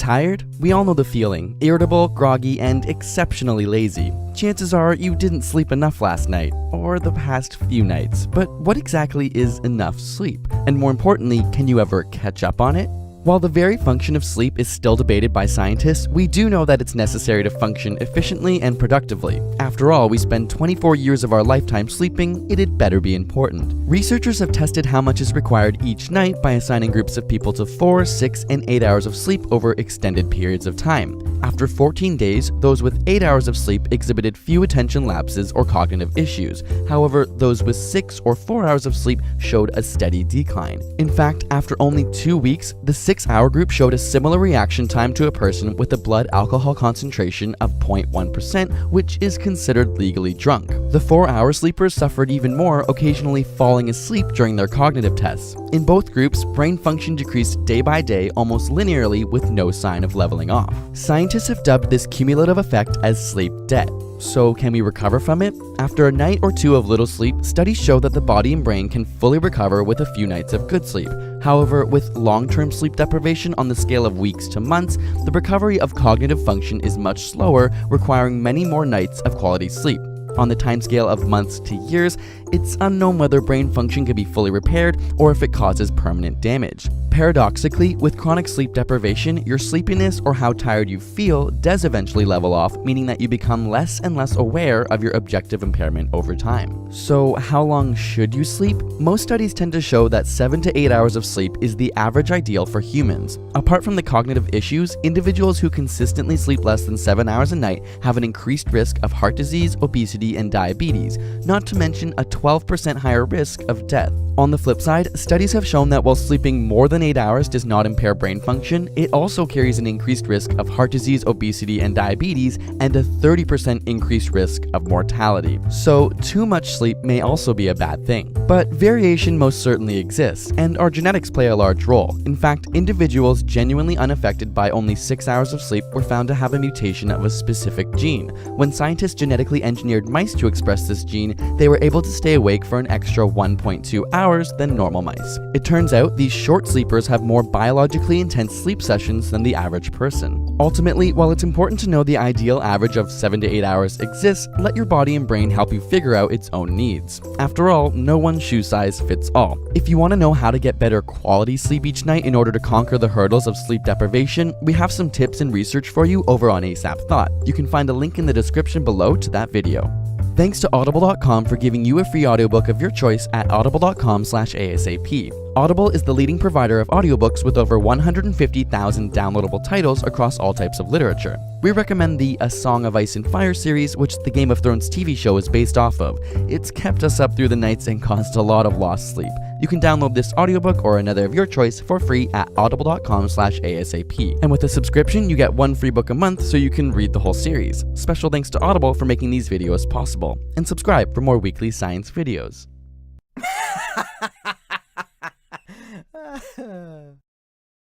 Tired? We all know the feeling. Irritable, groggy, and exceptionally lazy. Chances are you didn't sleep enough last night, or the past few nights. But what exactly is enough sleep? And more importantly, can you ever catch up on it? While the very function of sleep is still debated by scientists, we do know that it's necessary to function efficiently and productively. After all, we spend 24 years of our lifetime sleeping, it'd better be important. Researchers have tested how much is required each night by assigning groups of people to 4, 6, and 8 hours of sleep over extended periods of time. After 14 days, those with 8 hours of sleep exhibited few attention lapses or cognitive issues. However, those with 6 or 4 hours of sleep showed a steady decline. In fact, after only 2 weeks, the 6-hour group showed a similar reaction time to a person with a blood alcohol concentration of 0.1%, which is considered legally drunk. The 4-hour sleepers suffered even more, occasionally falling asleep during their cognitive tests. In both groups, brain function decreased day by day almost linearly with no sign of leveling off. Scientists have dubbed this cumulative effect as sleep debt. So can we recover from it? After a night or two of little sleep, studies show that the body and brain can fully recover with a few nights of good sleep. However, with long-term sleep deprivation on the scale of weeks to months, the recovery of cognitive function is much slower, requiring many more nights of quality sleep. On the timescale of months to years, it's unknown whether brain function can be fully repaired or if it causes permanent damage. Paradoxically, with chronic sleep deprivation, your sleepiness or how tired you feel does eventually level off, meaning that you become less and less aware of your objective impairment over time. So how long should you sleep? Most studies tend to show that 7 to 8 hours of sleep is the average ideal for humans. Apart from the cognitive issues, individuals who consistently sleep less than 7 hours a night have an increased risk of heart disease, obesity, and diabetes, not to mention a 12% higher risk of death. On the flip side, studies have shown that while sleeping more than 8 hours does not impair brain function, it also carries an increased risk of heart disease, obesity, and diabetes, and a 30% increased risk of mortality. So too much sleep may also be a bad thing. But variation most certainly exists, and our genetics play a large role. In fact, individuals genuinely unaffected by only 6 hours of sleep were found to have a mutation of a specific gene. When scientists genetically engineered mice to express this gene, they were able to stay awake for an extra 1.2 hours than normal mice. It turns out these short sleepers have more biologically intense sleep sessions than the average person. Ultimately, while it's important to know the ideal average of 7 to 8 hours exists, let your body and brain help you figure out its own needs. After all, no one shoe size fits all. If you want to know how to get better quality sleep each night in order to conquer the hurdles of sleep deprivation, we have some tips and research for you over on ASAP Thought. You can find a link in the description below to that video. Thanks to Audible.com for giving you a free audiobook of your choice at audible.com/ASAP. Audible is the leading provider of audiobooks with over 150,000 downloadable titles across all types of literature. We recommend the A Song of Ice and Fire series, which the Game of Thrones TV show is based off of. It's kept us up through the nights and caused a lot of lost sleep. You can download this audiobook or another of your choice for free at audible.com/ASAP. And with a subscription, you get one free book a month so you can read the whole series. Special thanks to Audible for making these videos possible. And subscribe for more weekly science videos.